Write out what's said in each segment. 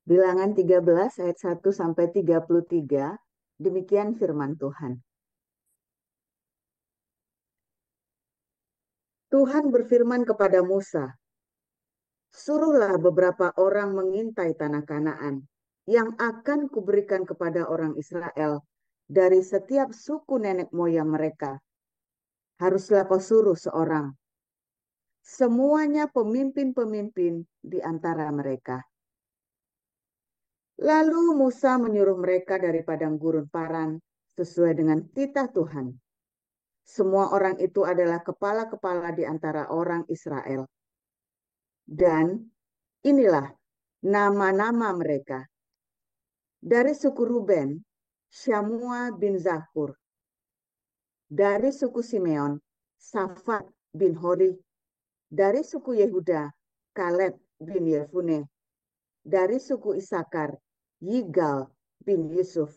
Bilangan 13 ayat 1 sampai 33, demikian firman Tuhan. Tuhan berfirman kepada Musa, "Suruhlah beberapa orang mengintai tanah Kanaan yang akan kuberikan kepada orang Israel dari setiap suku nenek moyang mereka. Haruslah kau suruh seorang, semuanya pemimpin-pemimpin di antara mereka." Lalu Musa menyuruh mereka dari padang gurun Paran sesuai dengan titah Tuhan. Semua orang itu adalah kepala-kepala di antara orang Israel. Dan inilah nama-nama mereka. Dari suku Ruben, Syamua bin Zakur. Dari suku Simeon, Safat bin Hori. Dari suku Yehuda, Kaleb bin Yefune. Dari suku Isakar, Yigal bin Yusuf.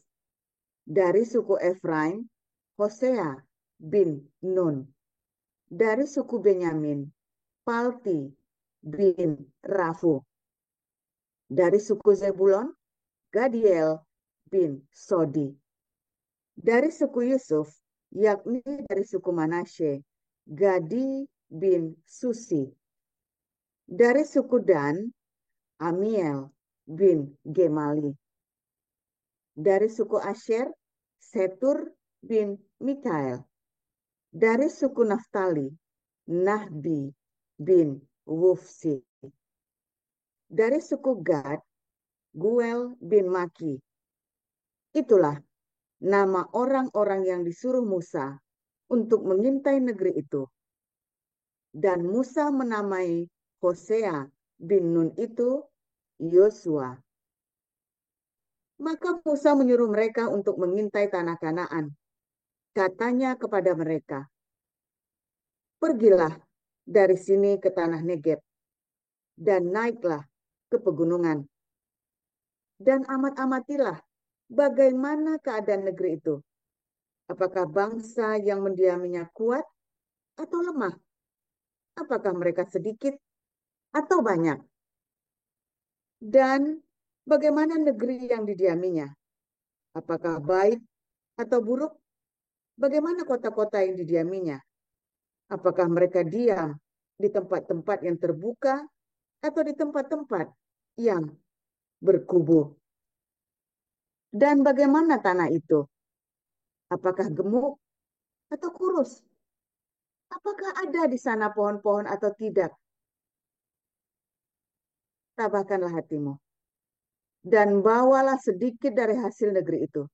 Dari suku Efraim, Hosea bin Nun. Dari suku Benyamin, Palti bin Rafu. Dari suku Zebulon, Gadiel bin Sodi. Dari suku Yusuf, yakni dari suku Manasye, Gadi bin Susi. Dari suku Dan, Amiel bin Gemali. Dari suku Asher, Setur bin Mikael. Dari suku Naftali, Nahbi bin Wufsi. Dari suku Gad, Guel bin Maki. Itulah nama orang-orang yang disuruh Musa untuk mengintai negeri itu. Dan Musa menamai Hosea bin Nun itu Yosua. Maka Musa menyuruh mereka untuk mengintai tanah Kanaan. Katanya kepada mereka, "Pergilah dari sini ke tanah Negeb dan naiklah ke pegunungan. Dan amat-amatilah bagaimana keadaan negeri itu. Apakah bangsa yang mendiaminya kuat atau lemah? Apakah mereka sedikit atau banyak? Dan bagaimana negeri yang didiaminya? Apakah baik atau buruk? Bagaimana kota-kota yang didiaminya? Apakah mereka diam di tempat-tempat yang terbuka atau di tempat-tempat yang berkubu? Dan bagaimana tanah itu? Apakah gemuk atau kurus? Apakah ada di sana pohon-pohon atau tidak? Tabahkanlah hatimu dan bawalah sedikit dari hasil negeri itu.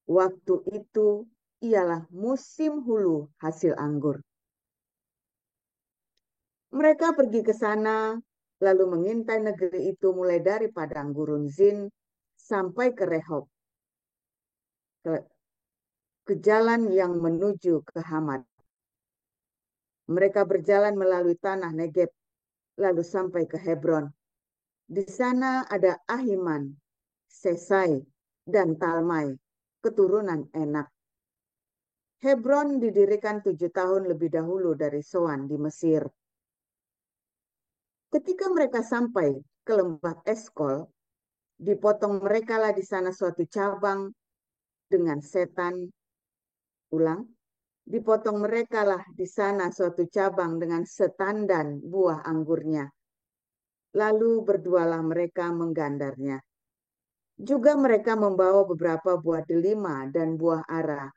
Waktu itu ialah musim hulu hasil anggur." Mereka pergi ke sana, lalu mengintai negeri itu mulai dari padang gurun Zin sampai ke Rehob, ke jalan yang menuju ke Hamat. Mereka berjalan melalui tanah Negeb, lalu sampai ke Hebron. Di sana ada Ahiman, Sesai, dan Talmai, keturunan Enak. Hebron didirikan 7 tahun lebih dahulu dari Soan di Mesir. Ketika mereka sampai ke lembah Eskol, dipotong merekalah di sana suatu cabang dengan setan. Ulang, dipotong merekalah di sana suatu cabang dengan setandan buah anggurnya. Lalu berdualah mereka menggandarnya. Juga mereka membawa beberapa buah delima dan buah ara.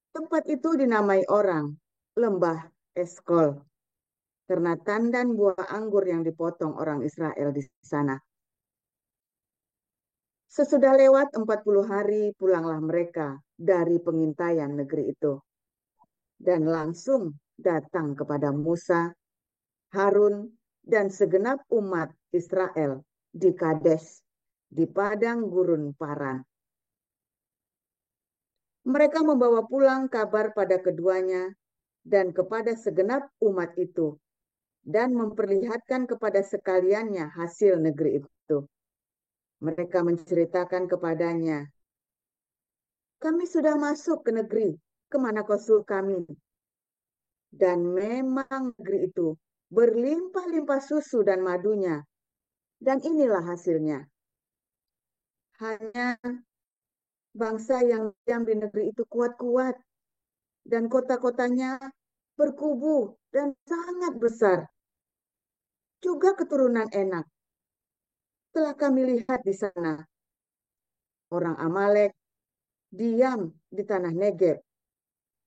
Tempat itu dinamai orang Lembah Eskol karena tandan buah anggur yang dipotong orang Israel di sana. Sesudah lewat 40 hari pulanglah mereka dari pengintaian negeri itu. Dan langsung datang kepada Musa, Harun, dan segenap umat Israel di Kades, di padang gurun Paran. Mereka membawa pulang kabar pada keduanya dan kepada segenap umat itu, dan memperlihatkan kepada sekaliannya hasil negeri itu. Mereka menceritakan kepadanya, "Kami sudah masuk ke negeri kemana kau suruh kami. Dan memang negeri itu berlimpah-limpah susu dan madunya. Dan inilah hasilnya. Hanya bangsa yang diam di negeri itu kuat-kuat, dan kota-kotanya berkubu dan sangat besar. Juga keturunan Enak. Telah kami lihat di sana. Orang Amalek diam di tanah Negeb.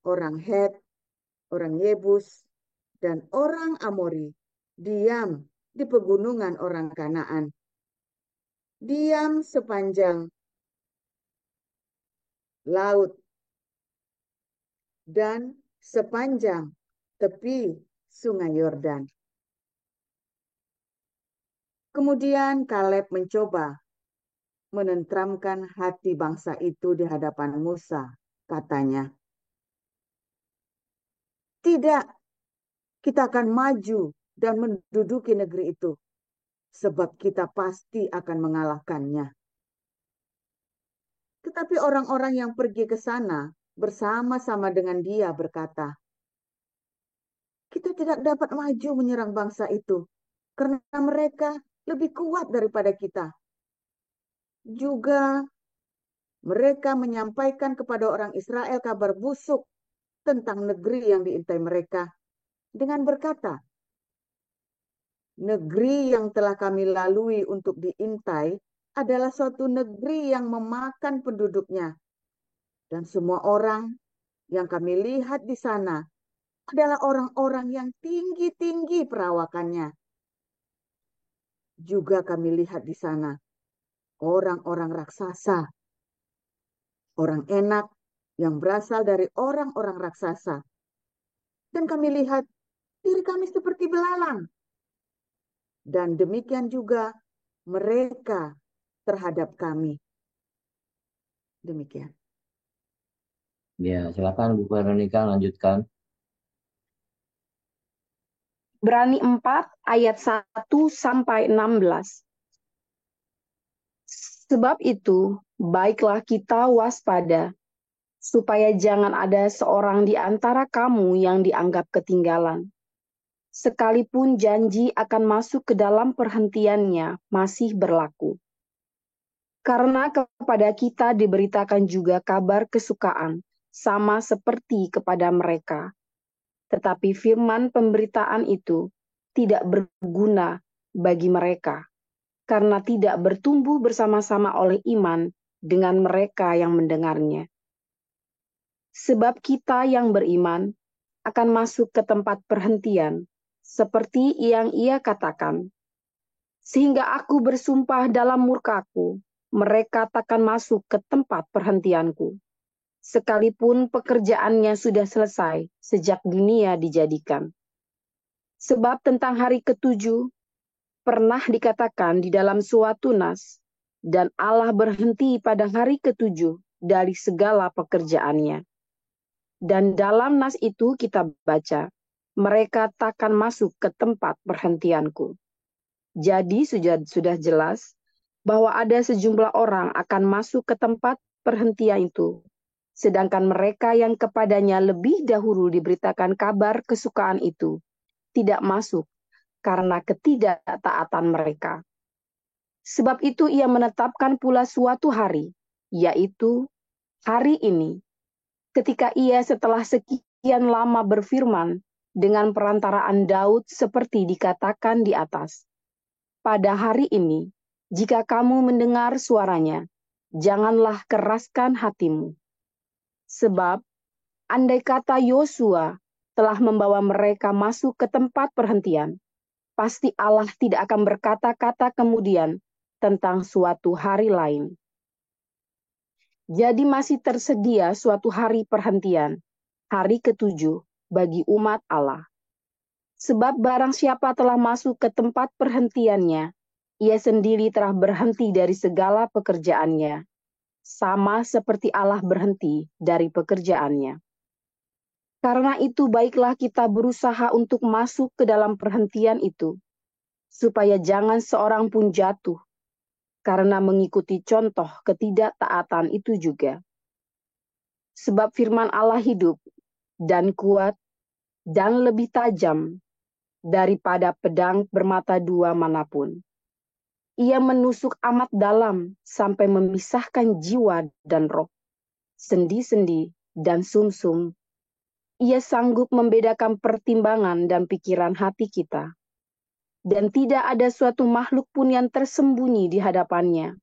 Orang Het, orang Yebus, dan orang Amori diam di pegunungan orang Kanaan. Diam sepanjang laut dan sepanjang tepi Sungai Yordan. Kemudian Kaleb mencoba menenteramkan hati bangsa itu di hadapan Musa. Katanya, tidak, kita akan maju dan menduduki negeri itu, sebab kita pasti akan mengalahkannya. Tetapi orang-orang yang pergi ke sana bersama-sama dengan dia berkata, kita tidak dapat maju menyerang bangsa itu, karena mereka lebih kuat daripada kita. Juga mereka menyampaikan kepada orang Israel kabar busuk tentang negeri yang diintai mereka dengan berkata, negeri yang telah kami lalui untuk diintai adalah suatu negeri yang memakan penduduknya. Dan semua orang yang kami lihat di sana adalah orang-orang yang tinggi-tinggi perawakannya. Juga kami lihat di sana orang-orang raksasa, orang Enak yang berasal dari orang-orang raksasa. Dan kami lihat diri kami seperti belalang. Dan demikian juga mereka terhadap kami. Demikian. Ya, silakan Bu Veronica lanjutkan. Ibrani 4 ayat 1 sampai 16. Sebab itu, baiklah kita waspada, supaya jangan ada seorang di antara kamu yang dianggap ketinggalan. Sekalipun janji akan masuk ke dalam perhentiannya masih berlaku. Karena kepada kita diberitakan juga kabar kesukaan, sama seperti kepada mereka. Tetapi firman pemberitaan itu tidak berguna bagi mereka, karena tidak bertumbuh bersama-sama oleh iman dengan mereka yang mendengarnya. Sebab kita yang beriman akan masuk ke tempat perhentian, seperti yang ia katakan. Sehingga aku bersumpah dalam murkaku, mereka takkan masuk ke tempat perhentianku, sekalipun pekerjaannya sudah selesai sejak dunia dijadikan. Sebab tentang hari ketujuh, pernah dikatakan di dalam suatu nas, dan Allah berhenti pada hari ketujuh dari segala pekerjaannya. Dan dalam nas itu kita baca, mereka takkan masuk ke tempat perhentianku. Jadi sudah jelas bahwa ada sejumlah orang akan masuk ke tempat perhentian itu, sedangkan mereka yang kepadanya lebih dahulu diberitakan kabar kesukaan itu tidak masuk karena ketidaktaatan mereka. Sebab itu ia menetapkan pula suatu hari, yaitu hari ini, ketika ia setelah sekian lama berfirman dengan perantaraan Daud seperti dikatakan di atas. Pada hari ini, jika kamu mendengar suaranya, janganlah keraskan hatimu. Sebab, andai kata Yosua telah membawa mereka masuk ke tempat perhentian, pasti Allah tidak akan berkata-kata kemudian tentang suatu hari lain. Jadi masih tersedia suatu hari perhentian, hari ketujuh bagi umat Allah. Sebab barang siapa telah masuk ke tempat perhentiannya, ia sendiri telah berhenti dari segala pekerjaannya, sama seperti Allah berhenti dari pekerjaannya. Karena itu baiklah kita berusaha untuk masuk ke dalam perhentian itu, supaya jangan seorang pun jatuh, karena mengikuti contoh ketidaktaatan itu juga. Sebab firman Allah hidup dan kuat dan lebih tajam daripada pedang bermata dua manapun. Ia menusuk amat dalam sampai memisahkan jiwa dan roh, sendi-sendi dan sumsum. Ia sanggup membedakan pertimbangan dan pikiran hati kita. Dan tidak ada suatu makhluk pun yang tersembunyi di hadapannya,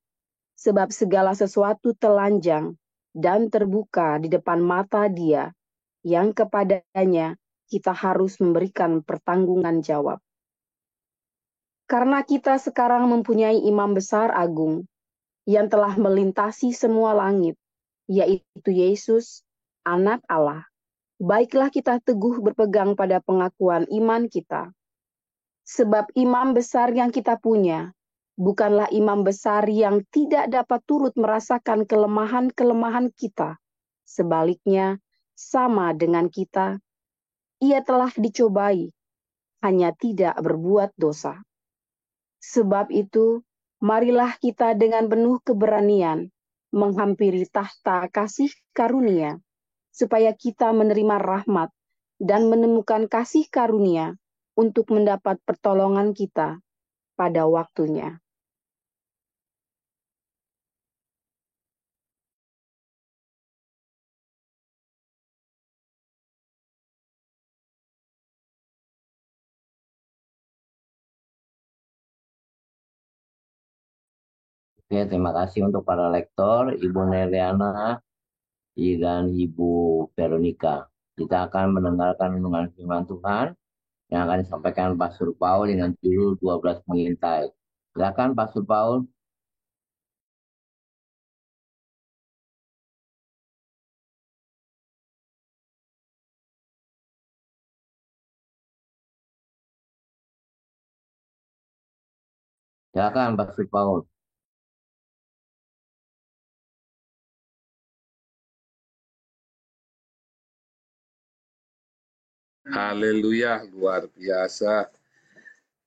sebab segala sesuatu telanjang dan terbuka di depan mata Dia, yang kepadanya kita harus memberikan pertanggungan jawab. Karena kita sekarang mempunyai imam besar agung yang telah melintasi semua langit, yaitu Yesus, Anak Allah. Baiklah kita teguh berpegang pada pengakuan iman kita. Sebab imam besar yang kita punya bukanlah imam besar yang tidak dapat turut merasakan kelemahan-kelemahan kita. Sebaliknya, sama dengan kita, ia telah dicobai, hanya tidak berbuat dosa. Sebab itu, marilah kita dengan penuh keberanian menghampiri tahta kasih karunia, supaya kita menerima rahmat dan menemukan kasih karunia untuk mendapat pertolongan kita pada waktunya. Oke, terima kasih untuk para lektor, Ibu Neliana dan Ibu Veronica. Kita akan mendengarkan renungan firman Tuhan yang akan disampaikan Pastor Paul dengan judul 12 mengintai. Silakan Pastor Paul. Silakan Pastor Paul. Haleluya, luar biasa.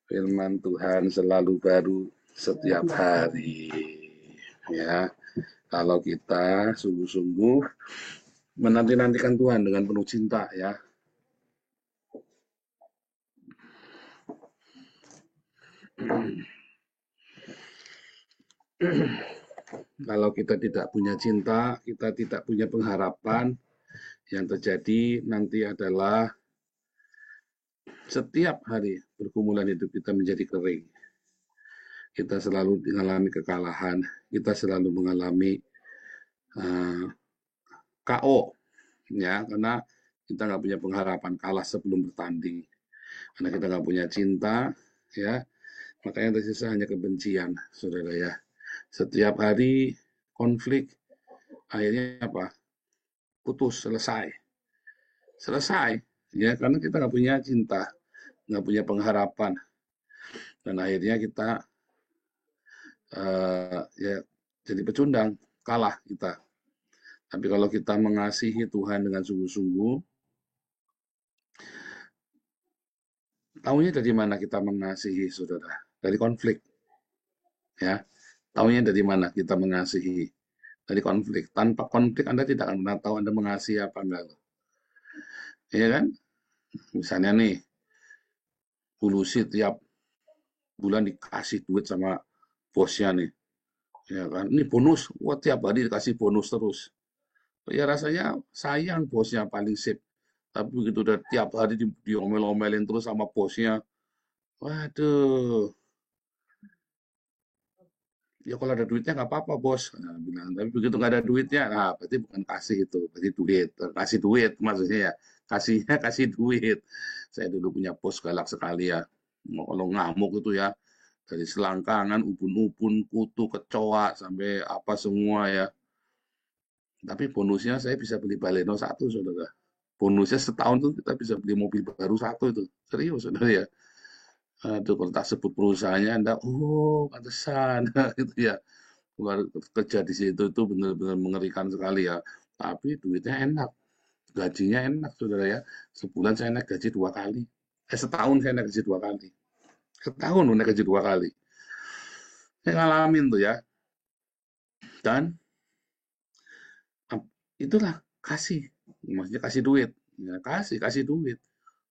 Firman Tuhan selalu baru setiap hari. Ya, kalau kita sungguh-sungguh menanti-nantikan Tuhan dengan penuh cinta, ya. Kalau kita tidak punya cinta, kita tidak punya pengharapan, yang terjadi nanti adalah setiap hari pergumulan hidup kita menjadi kering. Kita selalu mengalami kekalahan, kita selalu mengalami KO, ya, karena kita nggak punya pengharapan, kalah sebelum bertanding, karena kita nggak punya cinta, ya, makanya tersisa hanya kebencian, saudara ya. Setiap hari konflik, akhirnya apa? Putus, selesai, ya, karena kita nggak punya cinta, nggak punya pengharapan, dan akhirnya kita ya jadi pecundang, kalah kita. Tapi kalau kita mengasihi Tuhan dengan sungguh-sungguh, tahunya dari mana kita mengasihi, saudara? Dari konflik, ya. Tahunya dari mana kita mengasihi? Dari konflik. Tanpa konflik Anda tidak akan pernah tahu Anda mengasihi apa enggak. Iya kan? Misalnya nih, Pulusi tiap bulan dikasih duit sama bosnya nih. Ya kan? Ini bonus, wah tiap hari dikasih bonus terus. Ya rasanya sayang bosnya paling sip. Tapi begitu udah tiap hari diomel-omelin terus sama bosnya, waduh, ya kalau ada duitnya nggak apa-apa bos, nah, bilang. Tapi begitu nggak ada duitnya, nah berarti bukan kasih itu, berarti duit, kasih duit maksudnya ya, kasihnya kasih duit. Saya dulu punya bos galak sekali ya, kalau ngamuk itu ya, dari selangkangan, ubun-ubun, kutu, kecoa, sampai apa semua ya. Tapi bonusnya saya bisa beli Baleno satu, saudara. Bonusnya setahun tuh kita bisa beli mobil baru satu itu, serius saudara ya. Aduh, kalau tak sebut perusahaannya Anda, oh pantesan, gitu ya. Kerja di situ itu benar-benar mengerikan sekali ya. Tapi duitnya enak, gajinya enak, saudara ya. Sebulan saya naik gaji 2 kali. Setahun saya naik gaji 2 kali. Setahun naik gaji 2 kali. Saya ngalamin tuh ya. Dan itulah kasih, maksudnya kasih duit. Ya, kasih duit.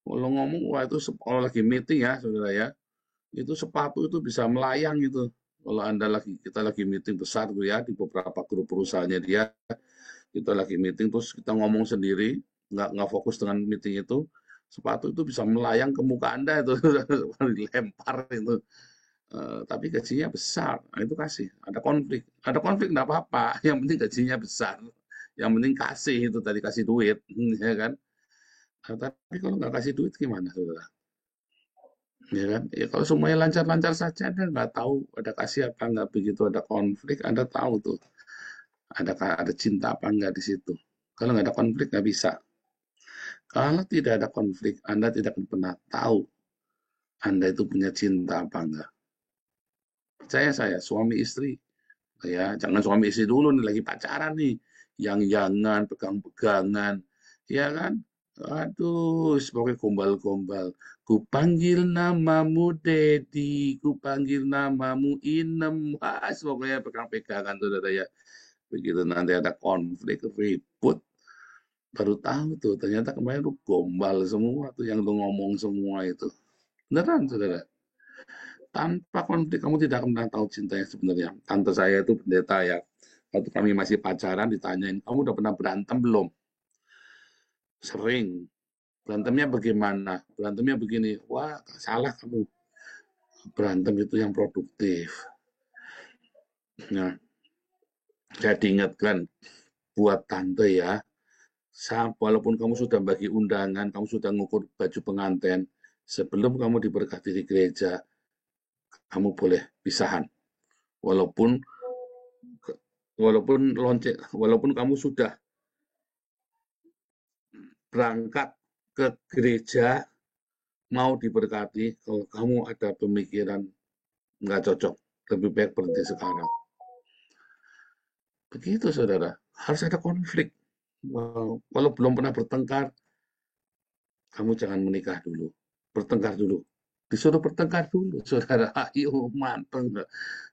Kalau ngomong, wah itu kalau lagi meeting ya, saudara ya. Itu sepatu itu bisa melayang itu. Kalau kita lagi meeting besar tuh ya di beberapa grup perusahaannya dia, kita lagi meeting terus kita ngomong sendiri, nggak fokus dengan meeting itu, sepatu itu bisa melayang ke muka Anda itu, dilempar itu. Tapi gajinya besar, nah itu kasih. Ada konflik nggak apa-apa, yang penting gajinya besar, yang penting kasih itu tadi kasih duit, ya kan? Nah, tapi kalau nggak kasih duit gimana, saudara? Ya kan? Ya kalau semuanya lancar-lancar saja, Anda nggak tahu ada kasih apa nggak, begitu ada konflik, Anda tahu tuh ada cinta apa nggak di situ. Kalau nggak ada konflik nggak bisa. Kalau tidak ada konflik, Anda tidak akan pernah tahu Anda itu punya cinta apa enggak. Percaya saya, suami istri, ya jangan suami istri dulu nih lagi pacaran nih, yang jangan pegang-pegangan, ya kan? Aduh, sebagai gombal-gombal. Ku panggil namamu Dedi, ku panggil namamu Inem. Wah, pokoknya pegang-pegangan tuh ya. Begitu nanti ada konflik, ribut, baru tahu tuh ternyata kemarin lu gombal semua tuh yang lu ngomong semua itu. Beneran, saudara. Tanpa konflik kamu tidak akan pernah tahu cinta yang sebenarnya. Tante saya itu pendeta ya. Waktu kami masih pacaran ditanyain, kamu udah pernah berantem belum? Sering. Berantemnya bagaimana? Berantemnya begini, wah salah kamu. Berantem itu yang produktif. Nah, saya diingatkan buat tante ya, walaupun kamu sudah bagi undangan, kamu sudah ngukur baju pengantin, sebelum kamu diberkati di gereja, kamu boleh pisahan. Walaupun walaupun kamu sudah berangkat ke gereja mau diberkati, kalau kamu ada pemikiran nggak cocok, lebih baik berhenti sekarang. Begitu saudara, harus ada konflik. Kalau belum pernah bertengkar, kamu jangan menikah dulu, bertengkar dulu. Disuruh bertengkar dulu, saudara. Ayo manteng.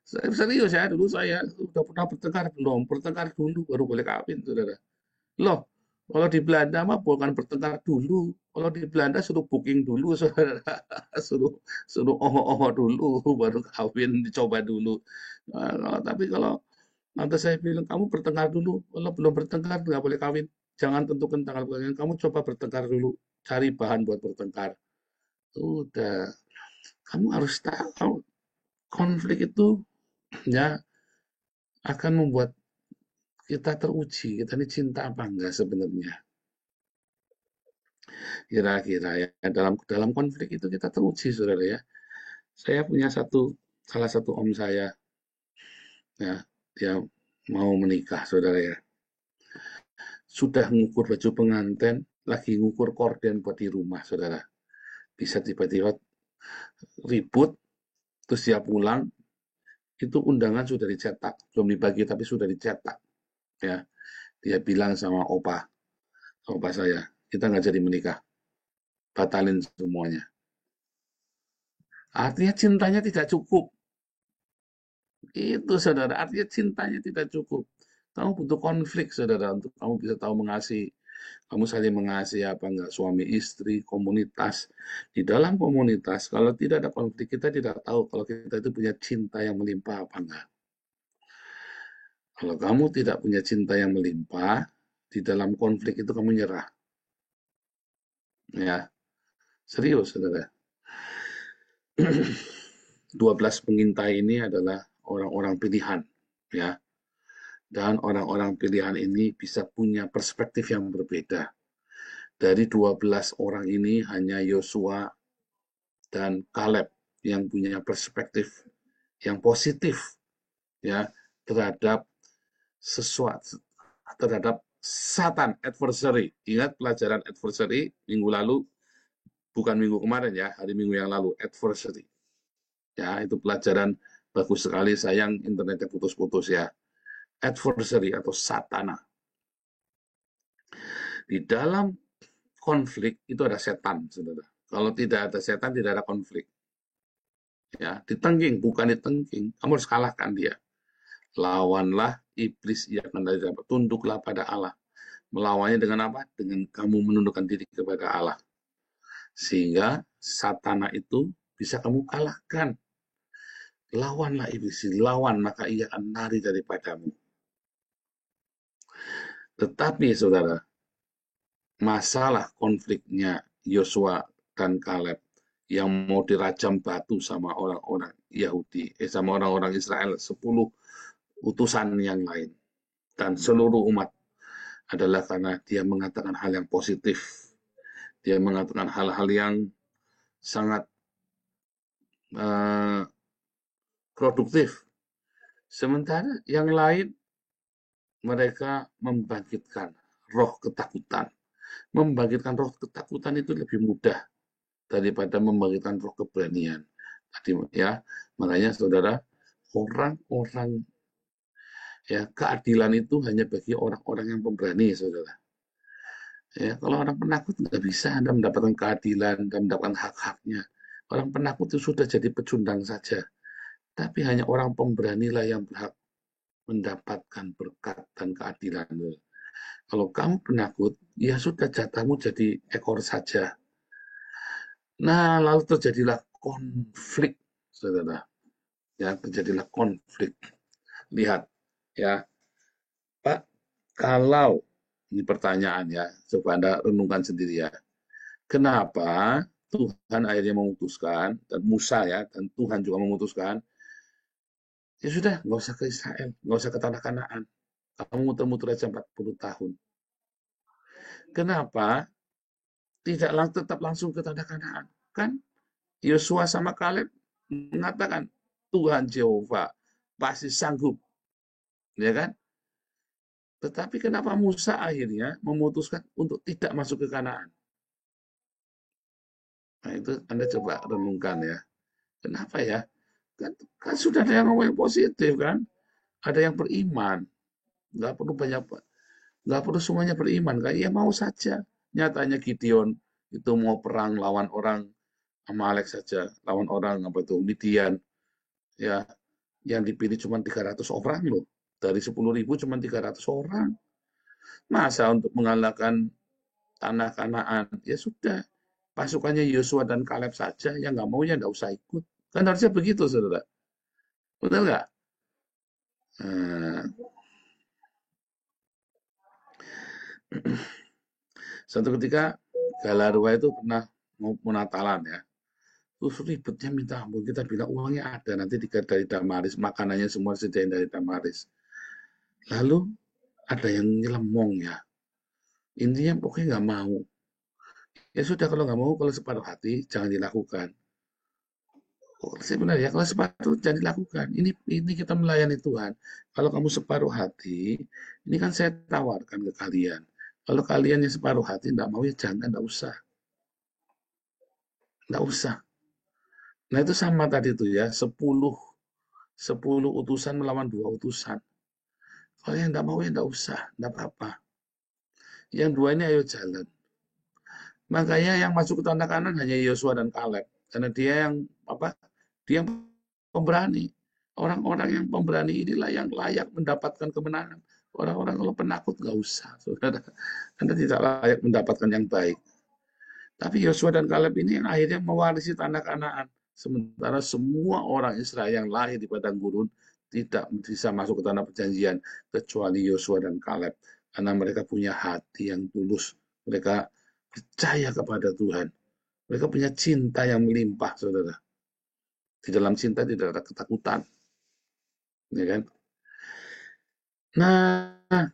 Serius ya, dulu saya sudah pernah bertengkar belum? Bertengkar dulu baru boleh kawin, saudara. Loh, kalau di Belanda mah bukan bertengkar dulu. Kalau di Belanda suruh booking dulu, saudara. Suruh oh dulu, baru kawin, dicoba dulu. Tapi kalau nanti saya bilang, kamu bertengkar dulu. Kalau belum bertengkar, nggak boleh kawin. Jangan tentukan tanggal kawin. Kamu coba bertengkar dulu. Cari bahan buat bertengkar. Udah. Kamu harus tahu, konflik itu ya akan membuat kita teruji. Kita ini cinta apa enggak sebenarnya. Kira-kira ya dalam konflik itu kita teruji, saudara ya. Saya punya salah satu om saya ya, dia mau menikah, saudara ya. Sudah ngukur baju pengantin, lagi ngukur korden buat di rumah, saudara. Bisa tiba-tiba ribut, terus dia pulang, itu undangan sudah dicetak, belum dibagi tapi sudah dicetak. Ya, dia bilang sama opa saya, kita nggak jadi menikah, batalin semuanya. Artinya cintanya tidak cukup. Itu saudara, artinya cintanya tidak cukup. Kamu butuh konflik saudara untuk kamu bisa tahu mengasihi. Kamu saling mengasihi apa enggak, suami istri, komunitas. Di dalam komunitas, kalau tidak ada konflik, kita tidak tahu kalau kita itu punya cinta yang melimpah apa enggak. Kalau kamu tidak punya cinta yang melimpah, di dalam konflik itu kamu nyerah. Ya, serius saudara. 12 pengintai ini adalah orang-orang pilihan, ya. Dan orang-orang pilihan ini bisa punya perspektif yang berbeda. Dari 12 orang ini hanya Yosua dan Kaleb yang punya perspektif yang positif ya terhadap sesuatu, terhadap Satan, adversary. Ingat pelajaran adversary minggu lalu, bukan minggu kemarin ya, hari Minggu yang lalu, adversary. Ya, itu pelajaran bagus sekali, sayang internetnya putus-putus ya. Adversary atau satana. Di dalam konflik itu ada setan, saudara. Kalau tidak ada setan, tidak ada konflik. Ya, ditengking, bukan ditengking. Kamu harus kalahkan dia. Lawanlah iblis, ia akan dapat. Tunduklah pada Allah. Melawannya dengan apa? Dengan kamu menundukkan diri kepada Allah. Sehingga satana itu bisa kamu kalahkan. lawanlah iblis, lawan maka ia akan lari daripadamu. Tetapi saudara, masalah konfliknya Yosua dan Kaleb yang mau dirajam batu sama orang-orang Yahudi, sama orang-orang Israel, 10 utusan yang lain, dan seluruh umat adalah karena dia mengatakan hal yang positif. Dia mengatakan hal-hal yang sangat produktif. Sementara yang lain mereka membangkitkan roh ketakutan. Membangkitkan roh ketakutan itu lebih mudah daripada membangkitkan roh keberanian. Tadi ya, makanya saudara, orang-orang ya, keadilan itu hanya bagi orang-orang yang pemberani, saudara. Ya, kalau orang penakut nggak bisa Anda mendapatkan keadilan dan mendapatkan hak-haknya. Orang penakut itu sudah jadi pecundang saja. Tapi hanya orang pemberanilah yang berhak mendapatkan berkat dan keadilan. Kalau kamu penakut, ya sudah jatahmu jadi ekor saja. Nah, lalu terjadilah konflik, saudara. Ya, terjadilah konflik. Lihat, ya, Pak, kalau ini pertanyaan ya, coba Anda renungkan sendiri ya. Kenapa Tuhan akhirnya memutuskan, dan Musa ya, dan Tuhan juga memutuskan, ya sudah, nggak usah ke Israel, nggak usah ke tanah Kanaan. Kamu muter-muter aja 40 tahun. Kenapa tidak tetap langsung ke tanah Kanaan? Kan Yosua sama Kaleb mengatakan, Tuhan Jehovah pasti sanggup. Ya kan? Tetapi kenapa Musa akhirnya memutuskan untuk tidak masuk ke Kanaan? Nah, itu Anda coba renungkan ya. Kenapa ya? Kan sudah ada yang ngomong yang positif kan? Ada yang beriman. Nggak perlu banyak, nggak perlu semuanya beriman kan? Ya mau saja. Nyatanya Gideon itu mau perang lawan orang Amalek saja, lawan orang apa itu Midian. Ya, yang dipilih cuma 300 orang loh. Dari 10.000 cuma 300 orang. Masa untuk mengalahkan tanah Kanaan? Ya sudah, pasukannya Yosua dan Kaleb saja, yang nggak mau ya nggak usah ikut. Kan harusnya begitu, saudara. Betul nggak? Nah, suatu ketika Galarwa itu pernah mau Natalan ya. Terus ribetnya minta ampun. Kita bilang uangnya ada, nanti dari Damaris, makanannya semua sediain dari Damaris. Lalu ada yang nyelemong ya. Intinya pokoknya nggak mau. Ya sudah, kalau nggak mau, kalau separuh hati jangan dilakukan. Oh, sebenarnya kalau separuh jangan dilakukan. Ini kita melayani Tuhan. Kalau kamu separuh hati, ini kan saya tawarkan ke kalian. Kalau kalian yang separuh hati nggak mau ya jangan, nggak usah. Nggak usah. Nah itu sama tadi tuh ya, 10 utusan melawan 2 utusan. Kalau yang nggak mau ya nggak usah, nggak apa-apa. Yang 2 ini ayo jalan. Makanya yang masuk ke tanah Kanaan hanya Yosua dan Kaleb, karena dia yang apa? Dia yang pemberani. Orang-orang yang pemberani inilah yang layak mendapatkan kemenangan. Orang-orang kalau penakut nggak usah, saudara. Anda tidak layak mendapatkan yang baik. Tapi Yosua dan Kaleb ini yang akhirnya mewarisi tanah Kanaan. Sementara semua orang Israel yang lahir di padang gurun tidak bisa masuk ke tanah perjanjian kecuali Yosua dan Kaleb. Karena mereka punya hati yang tulus. Mereka percaya kepada Tuhan. Mereka punya cinta yang melimpah, saudara. Di dalam cinta tidak ada ketakutan. Ya kan? Nah,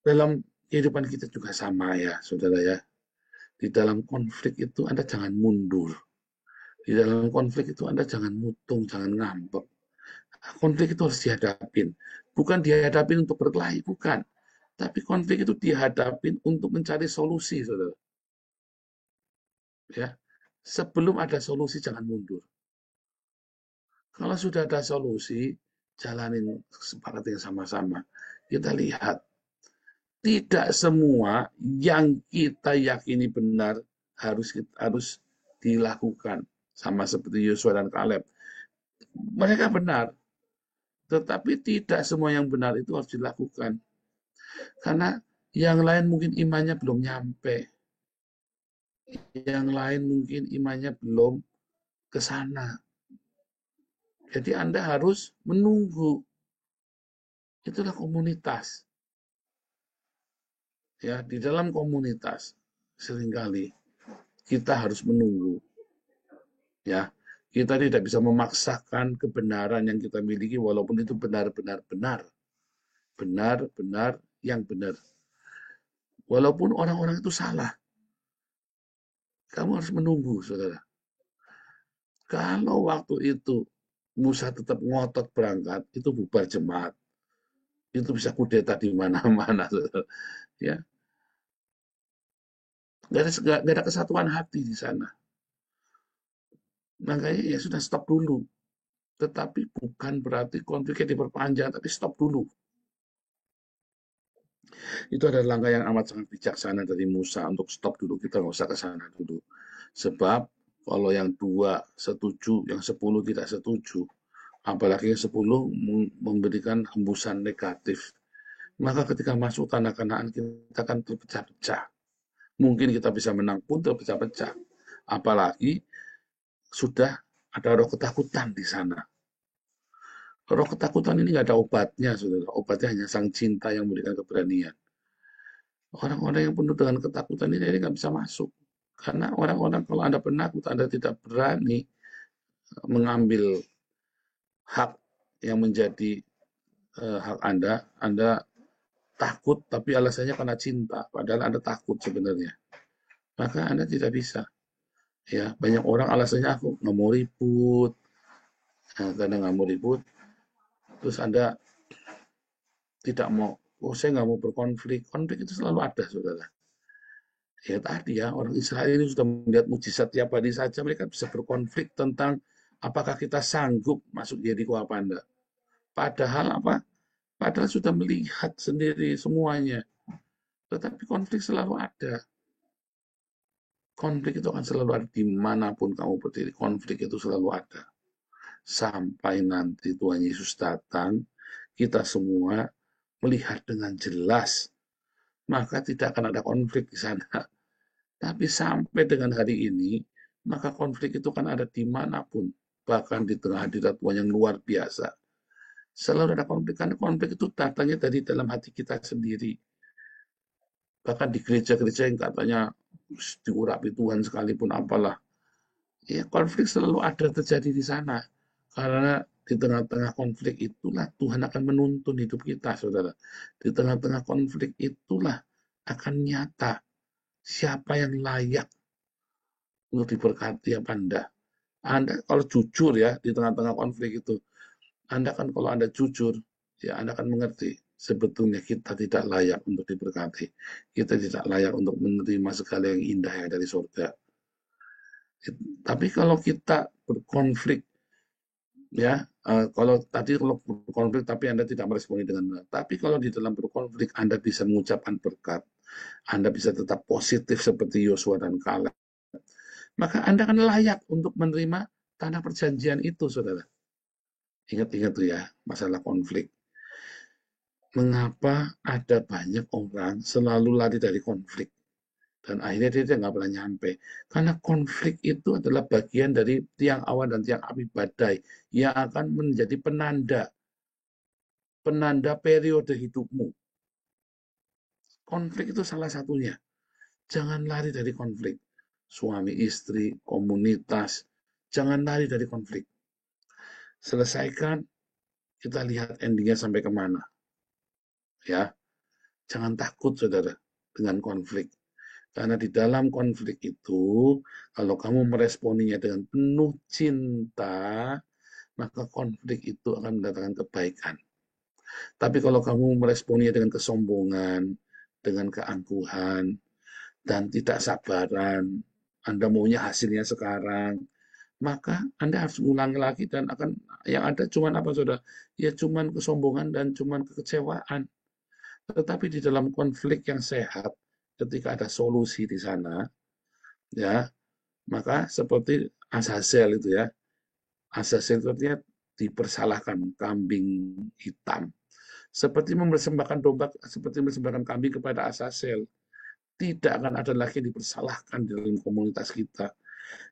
dalam kehidupan kita juga sama ya, saudara ya. Di dalam konflik itu Anda jangan mundur. Di dalam konflik itu Anda jangan mutung, jangan ngambek. Konflik itu harus dihadapin. Bukan dihadapin untuk berkelahi, bukan. Tapi konflik itu dihadapin untuk mencari solusi, saudara. Ya, sebelum ada solusi jangan mundur. Kalau sudah ada solusi, jalanin kesepakatan sama-sama. Kita lihat, tidak semua yang kita yakini benar harus dilakukan. Sama seperti Yosua dan Kaleb. Mereka benar, tetapi tidak semua yang benar itu harus dilakukan. Karena yang lain mungkin imannya belum nyampe. Yang lain mungkin imannya belum ke sana. Jadi Anda harus menunggu. Itulah komunitas. Ya, di dalam komunitas seringkali kita harus menunggu. Ya, kita tidak bisa memaksakan kebenaran yang kita miliki walaupun itu benar-benar benar. Benar-benar yang benar. Walaupun orang-orang itu salah. Kamu harus menunggu, saudara. Kalau waktu itu Musa tetap ngotot berangkat, itu bubar jemaat. Itu bisa kudeta di mana-mana, saudara. Ya, nggak ada kesatuan hati di sana. Makanya ya sudah stop dulu. Tetapi bukan berarti konfliknya diperpanjang, tapi stop dulu. Itu adalah langkah yang amat sangat bijaksana dari Musa untuk stop dulu. Kita nggak usah ke sana dulu. Sebab kalau yang 2 setuju, yang 10 tidak setuju, apalagi yang 10 memberikan hembusan negatif, maka ketika masuk tanah Kanaan kita akan terpecah-pecah. Mungkin kita bisa menang pun terpecah-pecah. Apalagi sudah ada roh ketakutan di sana. Roh ketakutan ini nggak ada obatnya, saudara. Obatnya hanya sang cinta yang memberikan keberanian. Orang-orang yang penuh dengan ketakutan ini nggak bisa masuk. Karena orang-orang kalau Anda penakut, Anda tidak berani mengambil hak yang menjadi hak Anda takut, tapi alasannya karena cinta. Padahal Anda takut sebenarnya. Maka Anda tidak bisa. Ya, banyak orang alasannya aku nggak mau ribut. Nah, karena nggak mau ribut, terus Anda tidak mau, saya nggak mau berkonflik. Konflik itu selalu ada, saudara. Ya tadi ya, orang Israel ini sudah melihat mujizat tiap hari saja, mereka bisa berkonflik tentang apakah kita sanggup masuk Yeriko apa enggak. Padahal apa? Padahal sudah melihat sendiri semuanya. Tetapi konflik selalu ada. Konflik itu akan selalu ada dimanapun kamu berdiri. Konflik itu selalu ada. Sampai nanti Tuhan Yesus datang, kita semua melihat dengan jelas. Maka tidak akan ada konflik di sana. Tapi sampai dengan hari ini, maka konflik itu kan ada dimanapun. Bahkan di tengah hadirat Tuhan yang luar biasa. Selalu ada konflik, karena konflik itu datangnya dari dalam hati kita sendiri. Bahkan di gereja-gereja yang katanya diurapi Tuhan sekalipun apalah. Ya, konflik selalu ada terjadi di sana. Karena di tengah-tengah konflik itulah Tuhan akan menuntun hidup kita, saudara. Di tengah-tengah konflik itulah akan nyata siapa yang layak untuk diberkati apa enggak. Anda kalau jujur ya di tengah-tengah konflik itu, Anda kan kalau Anda jujur, ya Anda akan mengerti sebetulnya kita tidak layak untuk diberkati. Kita tidak layak untuk menerima segala yang indah ya dari surga. Tapi kalau kita berkonflik, ya kalau tadi kalau berkonflik tapi Anda tidak meresponi dengan benar. Tapi kalau di dalam berkonflik Anda bisa mengucapkan berkat, Anda bisa tetap positif seperti Yosua dan Kaleb, maka Anda akan layak untuk menerima tanah perjanjian itu, saudara. Ingat-ingat tuh ya, masalah konflik. Mengapa ada banyak orang selalu lari dari konflik? Dan akhirnya dia nggak pernah nyampe. Karena konflik itu adalah bagian dari tiang awan dan tiang api badai yang akan menjadi penanda periode hidupmu. Konflik itu salah satunya. Jangan lari dari konflik. Suami, istri, komunitas, jangan lari dari konflik. Selesaikan, kita lihat endingnya sampai kemana. Ya, jangan takut, saudara, dengan konflik. Karena di dalam konflik itu, kalau kamu meresponinya dengan penuh cinta, maka konflik itu akan mendatangkan kebaikan. Tapi kalau kamu meresponinya dengan kesombongan, dengan keangkuhan, dan tidak sabaran, Anda maunya hasilnya sekarang, maka Anda harus mengulangi lagi dan akan yang ada cuma apa, saudara? Ya cuma kesombongan dan cuma kekecewaan. Tetapi di dalam konflik yang sehat, ketika ada solusi di sana, ya, maka seperti Azazel itu ya, Azazel itu artinya dipersalahkan kambing hitam. Seperti mempersembahkan domba, seperti mempersembahkan kambing kepada Azazel. Tidak akan ada lagi yang dipersalahkan di dalam komunitas kita.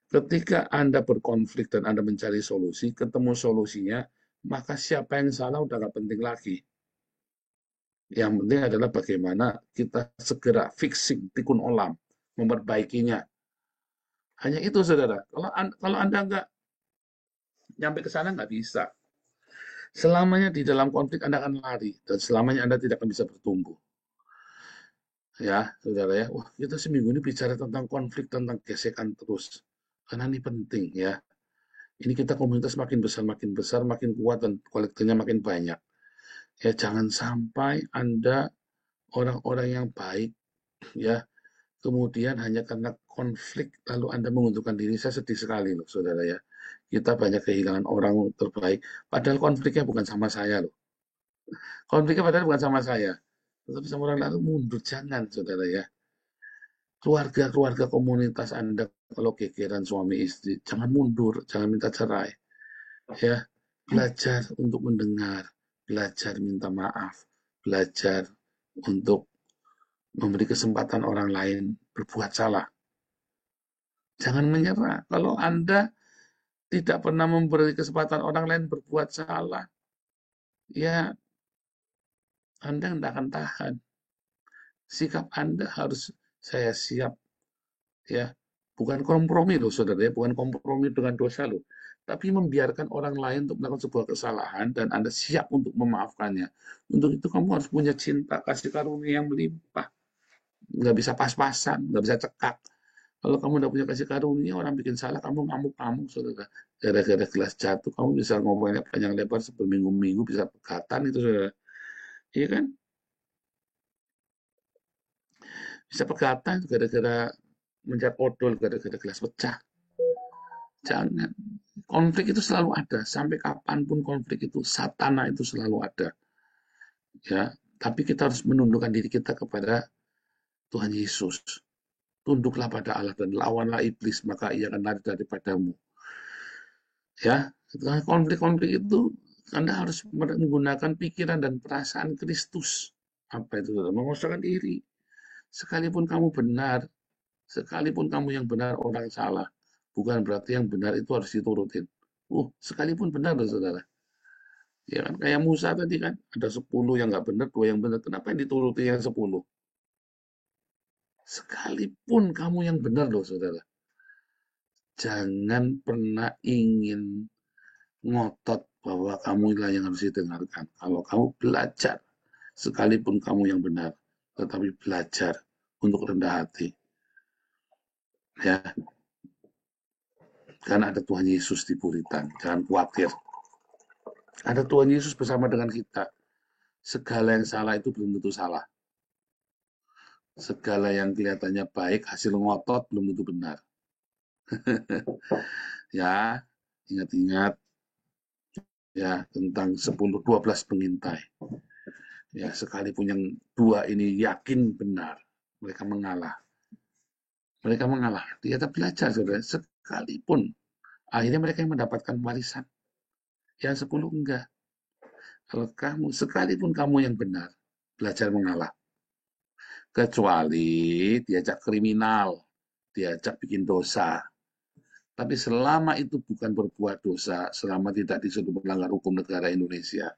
Ketika Anda berkonflik dan Anda mencari solusi, ketemu solusinya, maka siapa yang salah udah gak penting lagi. Yang penting adalah bagaimana kita segera fixing, tikun olam, memperbaikinya. Hanya itu, saudara. Kalau Anda nggak nyampe ke sana, nggak bisa. Selamanya di dalam konflik Anda akan lari, dan selamanya Anda tidak akan bisa bertumbuh. Ya, saudara ya. Wah, kita seminggu ini bicara tentang konflik, tentang gesekan terus. Karena ini penting ya. Ini kita komunitas makin besar, makin kuat, dan kolektornya makin banyak. Ya, jangan sampai Anda orang-orang yang baik, ya, kemudian hanya karena konflik lalu Anda menguntungkan diri. Saya sedih sekali loh, saudara ya. Kita banyak kehilangan orang terbaik, padahal konfliknya bukan sama saya loh. Konfliknya padahal bukan sama saya, tetapi sama orang lalu. Mundur, jangan, saudara ya. Keluarga-keluarga komunitas Anda kalau gegeran suami istri, jangan mundur, jangan minta cerai. Ya, belajar untuk mendengar, belajar minta maaf, belajar untuk memberi kesempatan orang lain berbuat salah. Jangan menyerah. Kalau Anda tidak pernah memberi kesempatan orang lain berbuat salah, ya Anda tidak akan tahan. Sikap Anda harus, saya siap, ya, bukan kompromi loh, saudara ya, bukan kompromi dengan dosa loh, tapi membiarkan orang lain untuk melakukan sebuah kesalahan dan Anda siap untuk memaafkannya. Untuk itu kamu harus punya cinta, kasih karunia yang melimpah. Nggak bisa pas-pasan, nggak bisa cekak. Kalau kamu udah punya kasih karunia, orang bikin salah, kamu ngamuk-ngamuk, saudara. Gara-gara gelas jatuh, kamu bisa ngomongnya panjang lebar berminggu-minggu, bisa pegatan itu, saudara. Iya kan? Bisa pegatan gara-gara mencet odol, gara-gara gelas pecah. Jangan. Konflik itu selalu ada. Sampai kapanpun konflik itu, satana itu selalu ada. Ya, tapi kita harus menundukkan diri kita kepada Tuhan Yesus. Tunduklah pada Allah dan lawanlah iblis, maka ia akan lari daripadamu. Ya, konflik-konflik itu Anda harus menggunakan pikiran dan perasaan Kristus. Apa itu? Mengosongkan diri. Sekalipun kamu benar, sekalipun kamu yang benar, orang salah. Bukan berarti yang benar itu harus diturutin. Sekalipun benar, saudara. Ya kan, kayak Musa tadi kan, ada 10 yang nggak benar, 2 yang benar. Kenapa yang dituruti yang 10? Sekalipun kamu yang benar loh, saudara. Jangan pernah ingin ngotot bahwa kamu lah yang harus didengarkan. Kalau kamu belajar, sekalipun kamu yang benar, tetapi belajar untuk rendah hati. Ya, karena ada Tuhan Yesus di Puritan, jangan khawatir. Ada Tuhan Yesus bersama dengan kita. Segala yang salah itu belum tentu salah. Segala yang kelihatannya baik, hasil ngotot belum tentu benar. Ya, ingat-ingat ya tentang 10-12 pengintai. Ya, sekalipun yang 2 ini yakin benar, mereka mengalah. Mereka mengalah. Dia belajar, saudara. Sekalipun akhirnya mereka yang mendapatkan warisan. Yang 10 enggak. Kalau kamu, sekalipun kamu yang benar, belajar mengalah. Kecuali diajak kriminal, diajak bikin dosa. Tapi selama itu bukan berbuat dosa, selama tidak disuruh melanggar hukum negara Indonesia,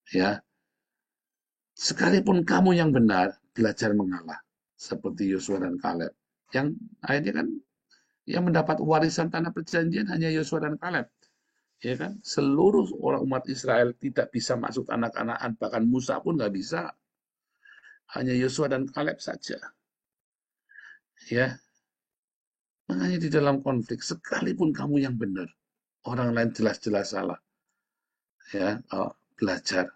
ya, sekalipun kamu yang benar, belajar mengalah. Seperti Yosua dan Kaleb. Yang akhirnya kan yang mendapat warisan tanah perjanjian hanya Yosua dan Kaleb. Ya kan? Seluruh orang umat Israel tidak bisa masuk tanah Kanaan, bahkan Musa pun nggak bisa. Hanya Yosua dan Kaleb saja. Ya. Makanya di dalam konflik, sekalipun kamu yang benar, orang lain jelas-jelas salah. Ya, belajar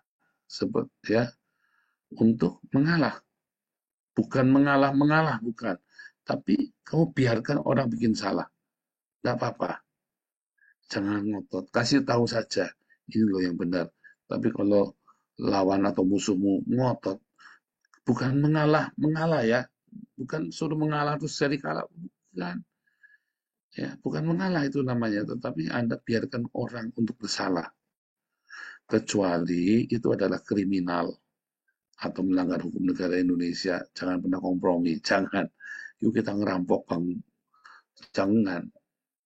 ya untuk mengalah. Bukan mengalah, bukan. Tapi kamu biarkan orang bikin salah. Nggak apa-apa. Jangan ngotot. Kasih tahu saja. Ini loh yang benar. Tapi kalau lawan atau musuhmu ngotot, bukan mengalah ya. Bukan suruh mengalah terus seri kalah. Bukan. Ya, bukan mengalah itu namanya. Tetapi Anda biarkan orang untuk bersalah. Kecuali itu adalah kriminal atau melanggar hukum negara Indonesia. Jangan pernah kompromi. Jangan. Yuk kita ngerampok bang. Jangan.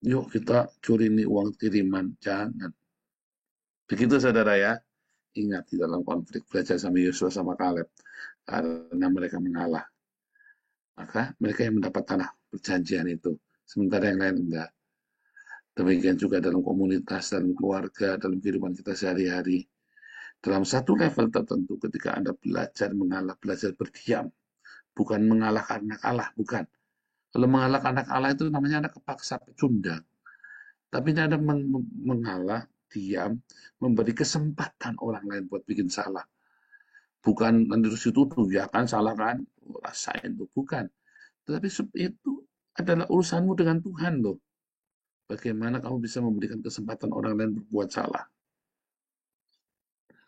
Yuk kita curi ini uang kiriman, jangan. Begitu saudara ya. Ingat di dalam konflik belajar sama Yosua sama Kaleb karena mereka mengalah. Maka mereka yang mendapat tanah perjanjian itu. Sementara yang lain enggak. Demikian juga dalam komunitas, dalam keluarga, dalam kehidupan kita sehari-hari. Dalam satu level tertentu ketika Anda belajar mengalah, belajar berdiam. Bukan mengalah karena kalah, bukan. Kalau mengalah karena kalah itu namanya Anda kepaksa pecundang. Tapi Anda mengalah, diam, memberi kesempatan orang lain buat bikin salah. Bukan nanti terus dituduh, ya kan salah kan, rasain tuh, bukan. Tetapi itu adalah urusanmu dengan Tuhan loh. Bagaimana kamu bisa memberikan kesempatan orang lain berbuat salah,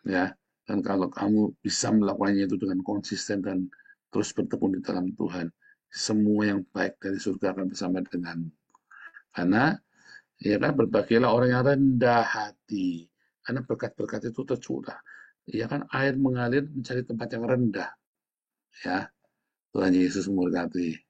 ya. Dan kalau kamu bisa melakukannya itu dengan konsisten dan terus bertekun di dalam Tuhan, semua yang baik dari surga akan bersama denganmu. Karena ya kan berbagilah orang yang rendah hati, karena berkat-berkat itu tercurah. Ya kan air mengalir mencari tempat yang rendah, ya. Tuhan Yesus memberkati.